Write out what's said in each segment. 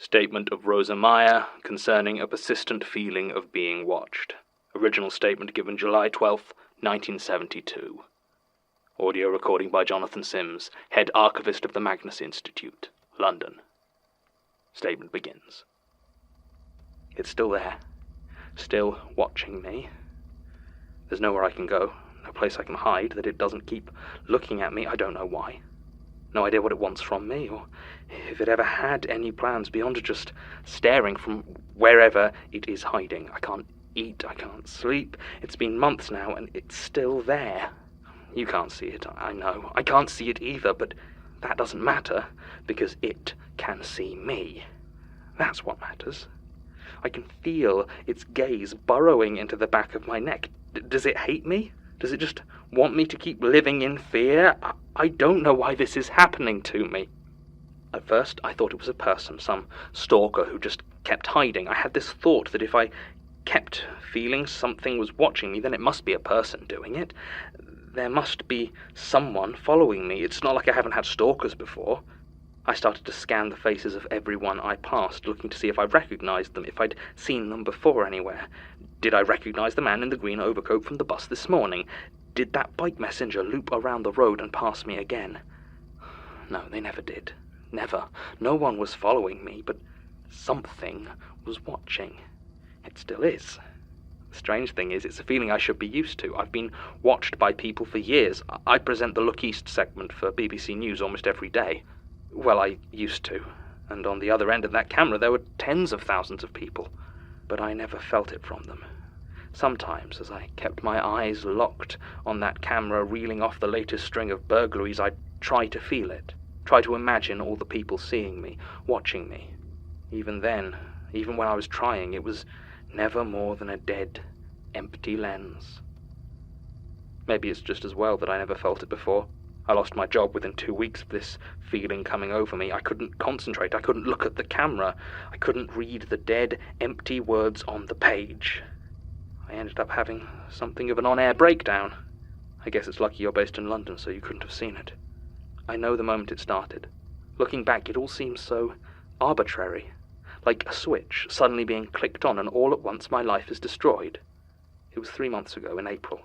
Statement of Rosa Meyer concerning a persistent feeling of being watched. Original statement given July 12th, 1972. Audio recording by Jonathan Sims, head archivist of the Magnus Institute, London. Statement begins. It's still there, still watching me. There's nowhere I can go, no place I can hide, that it doesn't keep looking at me. I don't know why. No idea what it wants from me, or if it ever had any plans beyond just staring from wherever it is hiding. I can't eat, I can't sleep. It's been months now, and it's still there. You can't see it, I know. I can't see it either, but that doesn't matter, because it can see me. That's what matters. I can feel its gaze burrowing into the back of my neck. Does it hate me? Does it just want me to keep living in fear? I don't know why this is happening to me. At first, I thought it was a person, some stalker who just kept hiding. I had this thought that if I kept feeling something was watching me, then it must be a person doing it. There must be someone following me. It's not like I haven't had stalkers before. I started to scan the faces of everyone I passed, looking to see if I recognized them, if I'd seen them before anywhere. Did I recognize the man in the green overcoat from the bus this morning? Did that bike messenger loop around the road and pass me again? No, they never did. Never. No one was following me, but something was watching. It still is. The strange thing is, it's a feeling I should be used to. I've been watched by people for years. I present the Look East segment for BBC News almost every day. Well, I used to, and on the other end of that camera there were tens of thousands of people, but I never felt it from them. Sometimes, as I kept my eyes locked on that camera reeling off the latest string of burglaries, I'd try to feel it, try to imagine all the people seeing me, watching me. Even then, even when I was trying, it was never more than a dead, empty lens. Maybe it's just as well that I never felt it before. I lost my job within 2 weeks of this feeling coming over me. I couldn't concentrate. I couldn't look at the camera. I couldn't read the dead, empty words on the page. I ended up having something of an on-air breakdown. I guess it's lucky you're based in London, so you couldn't have seen it. I know the moment it started. Looking back, it all seems so arbitrary. Like a switch suddenly being clicked on, and all at once my life is destroyed. It was 3 months ago, in April.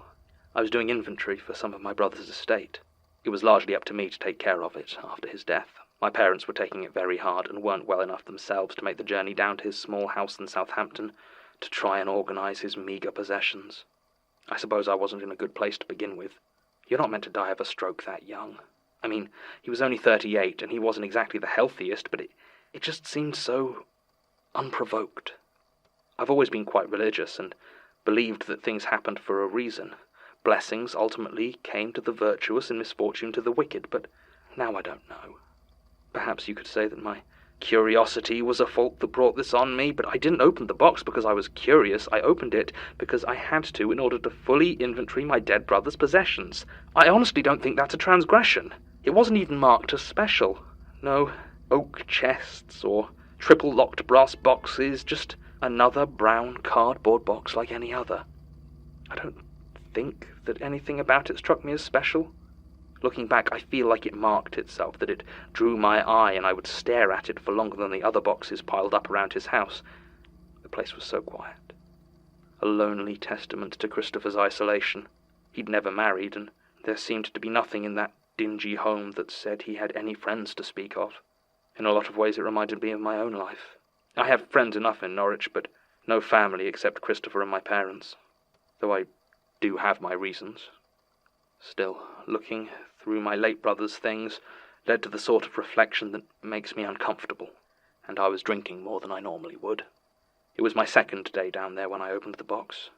I was doing inventory for some of my brother's estate. It was largely up to me to take care of it after his death. My parents were taking it very hard and weren't well enough themselves to make the journey down to his small house in Southampton to try and organise his meagre possessions. I suppose I wasn't in a good place to begin with. You're not meant to die of a stroke that young. I mean, he was only 38 and he wasn't exactly the healthiest, but it just seemed so unprovoked. I've always been quite religious and believed that things happened for a reason. Blessings ultimately came to the virtuous and misfortune to the wicked, but now I don't know. Perhaps you could say that my curiosity was a fault that brought this on me, but I didn't open the box because I was curious. I opened it because I had to in order to fully inventory my dead brother's possessions. I honestly don't think that's a transgression. It wasn't even marked as special. No oak chests or triple-locked brass boxes, just another brown cardboard box like any other. I don't think that anything about it struck me as special. Looking back, I feel like it marked itself, that it drew my eye and I would stare at it for longer than the other boxes piled up around his house. The place was so quiet. A lonely testament to Christopher's isolation. He'd never married, and there seemed to be nothing in that dingy home that said he had any friends to speak of. In a lot of ways it reminded me of my own life. I have friends enough in Norwich, but no family except Christopher and my parents, though I do have my reasons. Still, looking through my late brother's things led to the sort of reflection that makes me uncomfortable, and I was drinking more than I normally would. It was my second day down there when I opened the box.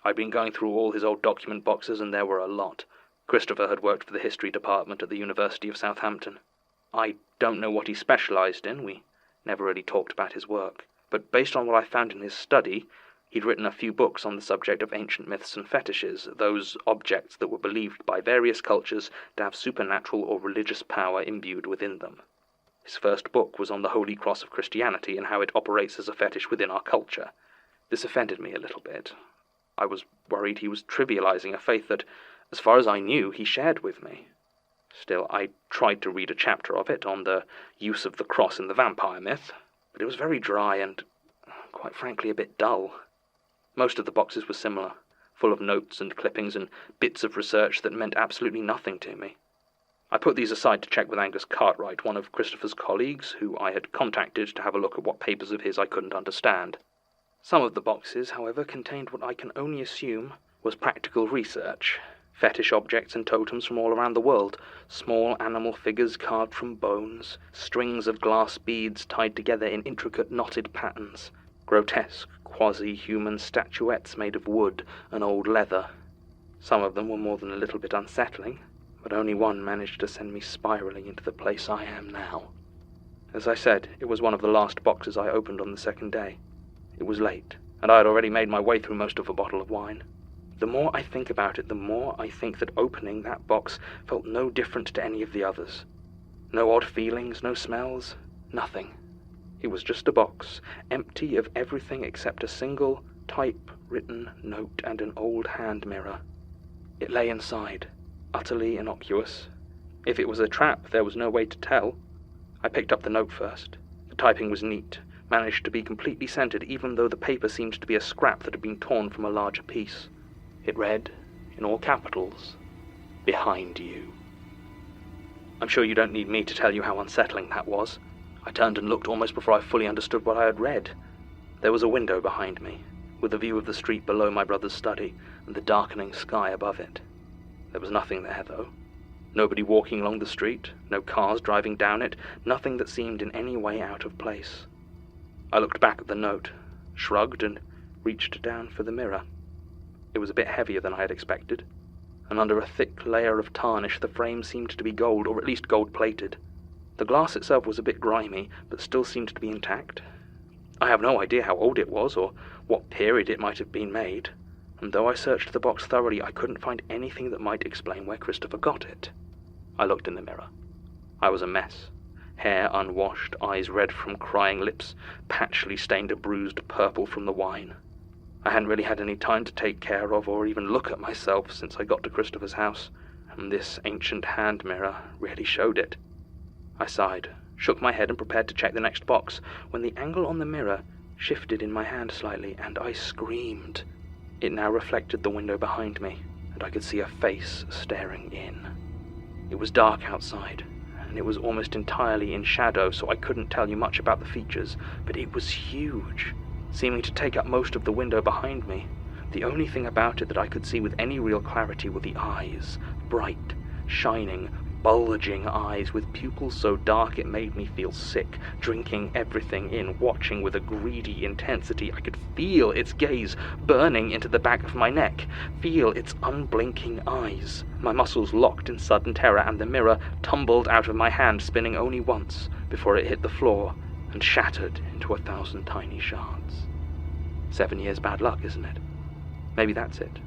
I'd been going through all his old document boxes, and there were a lot. Christopher had worked for the history department at the University of Southampton. I don't know what he specialised in. We never really talked about his work, but based on what I found in his study, he'd written a few books on the subject of ancient myths and fetishes, those objects that were believed by various cultures to have supernatural or religious power imbued within them. His first book was on the Holy Cross of Christianity and how it operates as a fetish within our culture. This offended me a little bit. I was worried he was trivializing a faith that, as far as I knew, he shared with me. Still, I tried to read a chapter of it on the use of the cross in the vampire myth, but it was very dry and, quite frankly, a bit dull. Most of the boxes were similar, full of notes and clippings and bits of research that meant absolutely nothing to me. I put these aside to check with Angus Cartwright, one of Christopher's colleagues, who I had contacted to have a look at what papers of his I couldn't understand. Some of the boxes, however, contained what I can only assume was practical research. Fetish objects and totems from all around the world, small animal figures carved from bones, strings of glass beads tied together in intricate knotted patterns, grotesque quasi-human statuettes made of wood and old leather. Some of them were more than a little bit unsettling, but only one managed to send me spiraling into the place I am now. As I said, it was one of the last boxes I opened on the second day. It was late, and I had already made my way through most of a bottle of wine. The more I think about it, the more I think that opening that box felt no different to any of the others. No odd feelings, no smells, nothing. It was just a box, empty of everything except a single type-written note and an old hand mirror. It lay inside, utterly innocuous. If it was a trap, there was no way to tell. I picked up the note first. The typing was neat, managed to be completely centered, even though the paper seemed to be a scrap that had been torn from a larger piece. It read, in all capitals, "Behind you." I'm sure you don't need me to tell you how unsettling that was. I turned and looked almost before I fully understood what I had read. There was a window behind me, with a view of the street below my brother's study and the darkening sky above it. There was nothing there, though. Nobody walking along the street, no cars driving down it, nothing that seemed in any way out of place. I looked back at the note, shrugged, and reached down for the mirror. It was a bit heavier than I had expected, and under a thick layer of tarnish the frame seemed to be gold, or at least gold-plated. The glass itself was a bit grimy, but still seemed to be intact. I have no idea how old it was, or what period it might have been made, and though I searched the box thoroughly, I couldn't find anything that might explain where Christopher got it. I looked in the mirror. I was a mess. Hair unwashed, eyes red from crying, lips patchily stained a bruised purple from the wine. I hadn't really had any time to take care of or even look at myself since I got to Christopher's house, and this ancient hand mirror really showed it. I sighed, shook my head and prepared to check the next box, when the angle on the mirror shifted in my hand slightly, and I screamed. It now reflected the window behind me, and I could see a face staring in. It was dark outside, and it was almost entirely in shadow, so I couldn't tell you much about the features, but it was huge, seeming to take up most of the window behind me. The only thing about it that I could see with any real clarity were the eyes, bright, shining, bulging eyes with pupils so dark it made me feel sick, drinking everything in, watching with a greedy intensity. I could feel its gaze burning into the back of my neck, feel its unblinking eyes. My muscles locked in sudden terror, and the mirror tumbled out of my hand, spinning only once before it hit the floor and shattered into 1,000 tiny shards. 7 years bad luck, isn't it? Maybe that's it.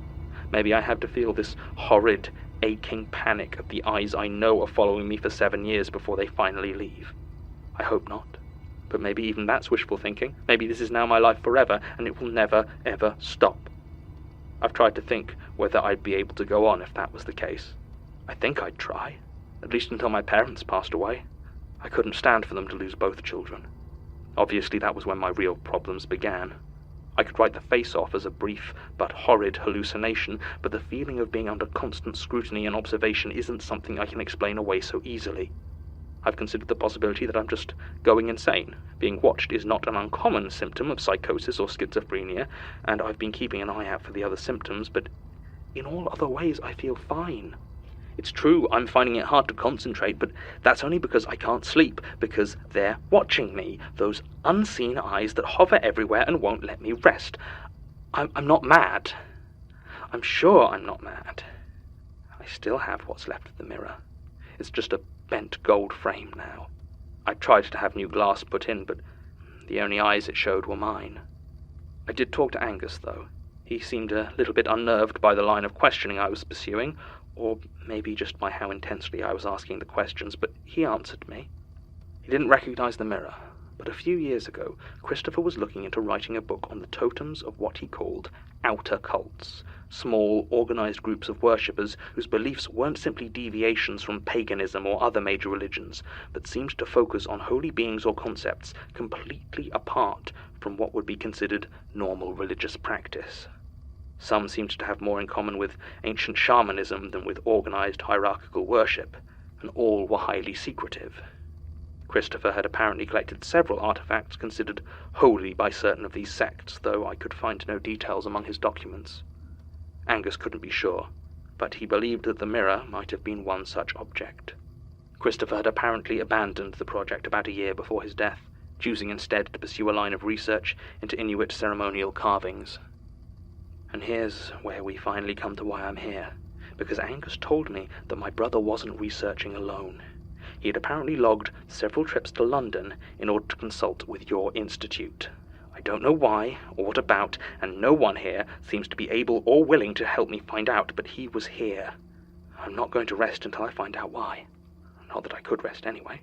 Maybe I have to feel this horrid, aching panic of the eyes I know are following me for 7 years before they finally leave. I hope not. But maybe even that's wishful thinking. Maybe this is now my life forever, and it will never, ever stop. I've tried to think whether I'd be able to go on if that was the case. I think I'd try, at least until my parents passed away. I couldn't stand for them to lose both children. Obviously, that was when my real problems began. I could write the face off as a brief but horrid hallucination, but the feeling of being under constant scrutiny and observation isn't something I can explain away so easily. I've considered the possibility that I'm just going insane. Being watched is not an uncommon symptom of psychosis or schizophrenia, and I've been keeping an eye out for the other symptoms, but in all other ways I feel fine. It's true, I'm finding it hard to concentrate, but that's only because I can't sleep, because they're watching me, those unseen eyes that hover everywhere and won't let me rest. I'm not mad. I'm sure I'm not mad. I still have what's left of the mirror. It's just a bent gold frame now. I tried to have new glass put in, but the only eyes it showed were mine. I did talk to Angus, though. He seemed a little bit unnerved by the line of questioning I was pursuing, or maybe just by how intensely I was asking the questions, but he answered me. He didn't recognize the mirror, but a few years ago, Christopher was looking into writing a book on the totems of what he called outer cults, small, organized groups of worshippers whose beliefs weren't simply deviations from paganism or other major religions, but seemed to focus on holy beings or concepts completely apart from what would be considered normal religious practice. Some seemed to have more in common with ancient shamanism than with organized hierarchical worship, and all were highly secretive. Christopher had apparently collected several artifacts considered holy by certain of these sects, though I could find no details among his documents. Angus couldn't be sure, but he believed that the mirror might have been one such object. Christopher had apparently abandoned the project about a year before his death, choosing instead to pursue a line of research into Inuit ceremonial carvings. And here's where we finally come to why I'm here, because Angus told me that my brother wasn't researching alone. He had apparently logged several trips to London in order to consult with your institute. I don't know why or what about, and no one here seems to be able or willing to help me find out, but he was here. I'm not going to rest until I find out why. Not that I could rest anyway.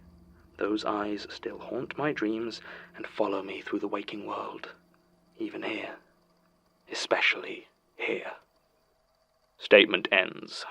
Those eyes still haunt my dreams and follow me through the waking world. Even here. Especially here. Statement ends.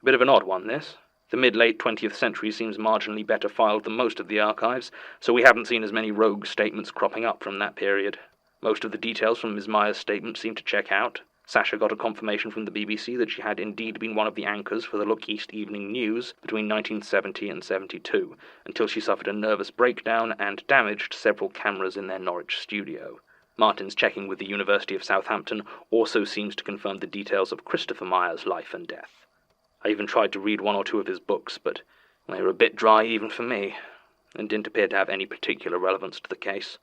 A bit of an odd one, this. The mid-late 20th century seems marginally better filed than most of the archives, so we haven't seen as many rogue statements cropping up from that period. Most of the details from Ms. Meyer's statement seem to check out. Sasha got a confirmation from the BBC that she had indeed been one of the anchors for the Look East Evening News between 1970 and 72, until she suffered a nervous breakdown and damaged several cameras in their Norwich studio. Martin's checking with the University of Southampton also seems to confirm the details of Christopher Meyer's life and death. I even tried to read one or two of his books, but they were a bit dry even for me, and didn't appear to have any particular relevance to the case.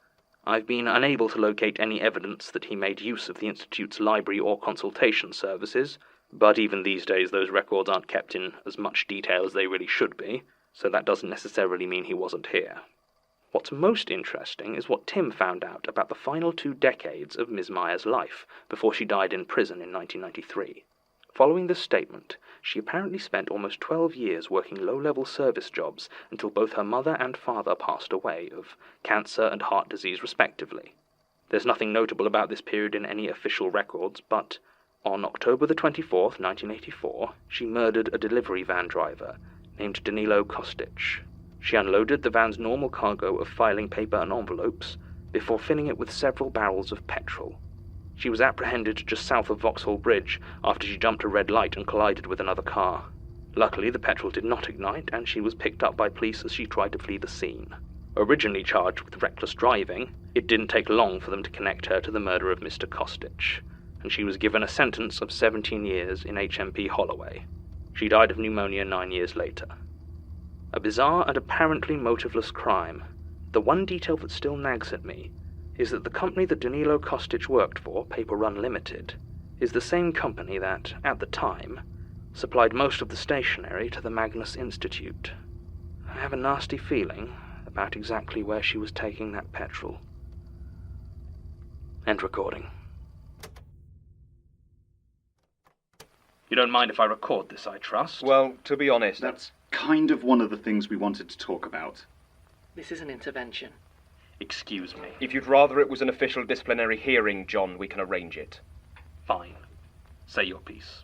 I've been unable to locate any evidence that he made use of the Institute's library or consultation services, but even these days those records aren't kept in as much detail as they really should be, so that doesn't necessarily mean he wasn't here. What's most interesting is what Tim found out about the final 2 decades of Ms. Meyer's life before she died in prison in 1993. Following this statement, she apparently spent almost 12 years working low-level service jobs until both her mother and father passed away of cancer and heart disease respectively. There's nothing notable about this period in any official records, but on October the 24th, 1984, she murdered a delivery van driver named Danilo Kostic. She unloaded the van's normal cargo of filing paper and envelopes before filling it with several barrels of petrol. She was apprehended just south of Vauxhall Bridge after she jumped a red light and collided with another car. Luckily, the petrol did not ignite, and she was picked up by police as she tried to flee the scene. Originally charged with reckless driving, it didn't take long for them to connect her to the murder of Mr. Kostic, and she was given a sentence of 17 years in HMP Holloway. She died of pneumonia 9 years later. A bizarre and apparently motiveless crime. The one detail that still nags at me is that the company that Danilo Kostic worked for, Paper Run Limited, is the same company that, at the time, supplied most of the stationery to the Magnus Institute. I have a nasty feeling about exactly where she was taking that petrol. End recording. You don't mind if I record this, I trust? Well, to be honest... That's kind of one of the things we wanted to talk about. This is an intervention. Excuse me. If you'd rather it was an official disciplinary hearing, John, we can arrange it. Fine. Say your piece.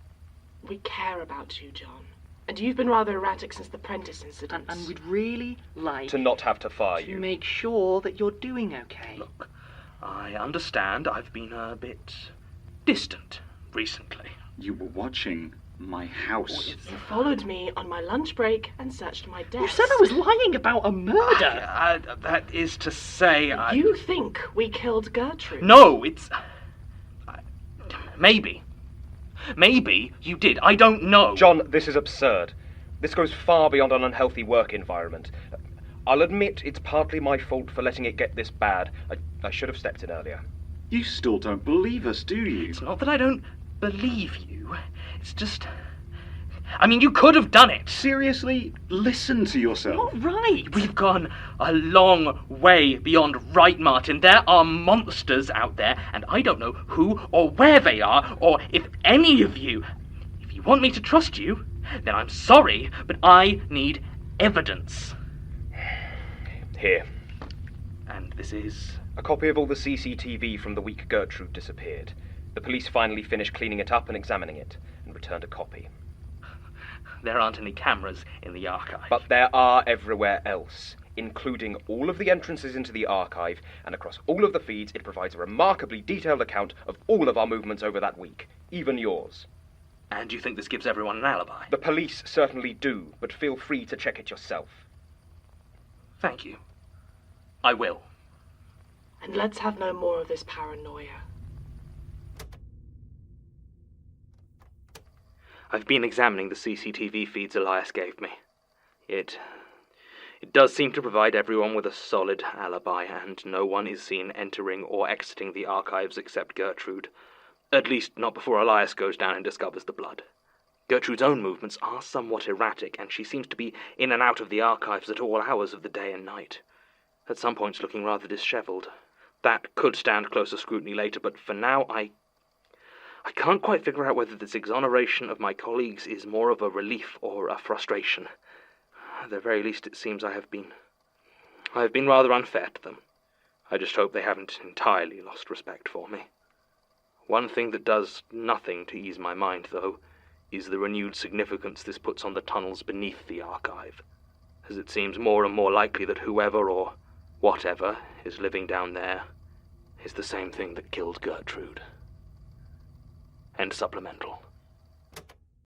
We care about you, John. And you've been rather erratic since the Prentice incident. And we'd really like To not have to fire to you. make sure that you're doing okay. Look, I understand I've been a bit distant recently. You were watching my house. You followed me on my lunch break and searched my desk. You said I was lying about a murder. That is to say, You think we killed Gertrude? No, it's... maybe. Maybe you did. I don't know. John, this is absurd. This goes far beyond an unhealthy work environment. I'll admit it's partly my fault for letting it get this bad. I should have stepped in earlier. You still don't believe us, do you? It's not that I don't believe you. It's just... I mean, you could have done it. Seriously? Listen to yourself. Not right. We've gone a long way beyond right, Martin. There are monsters out there, and I don't know who or where they are, or if any of you... If you want me to trust you, then I'm sorry, but I need evidence. Here. And this is? A copy of all the CCTV from the week Gertrude disappeared. The police finally finished cleaning it up and examining it, and returned a copy. There aren't any cameras in the archive. But there are everywhere else, including all of the entrances into the archive, and across all of the feeds it provides a remarkably detailed account of all of our movements over that week, even yours. And you think this gives everyone an alibi? The police certainly do, but feel free to check it yourself. Thank you. I will. And let's have no more of this paranoia. I've been examining the CCTV feeds Elias gave me. It does seem to provide everyone with a solid alibi, and no one is seen entering or exiting the archives except Gertrude. At least not before Elias goes down and discovers the blood. Gertrude's own movements are somewhat erratic, and she seems to be in and out of the archives at all hours of the day and night. At some points looking rather dishevelled. That could stand closer scrutiny later, but for now I can't quite figure out whether this exoneration of my colleagues is more of a relief or a frustration. At the very least, it seems I have been rather unfair to them. I just hope they haven't entirely lost respect for me. One thing that does nothing to ease my mind, though, is the renewed significance this puts on the tunnels beneath the archive, as it seems more and more likely that whoever or whatever is living down there is the same thing that killed Gertrude. End supplemental.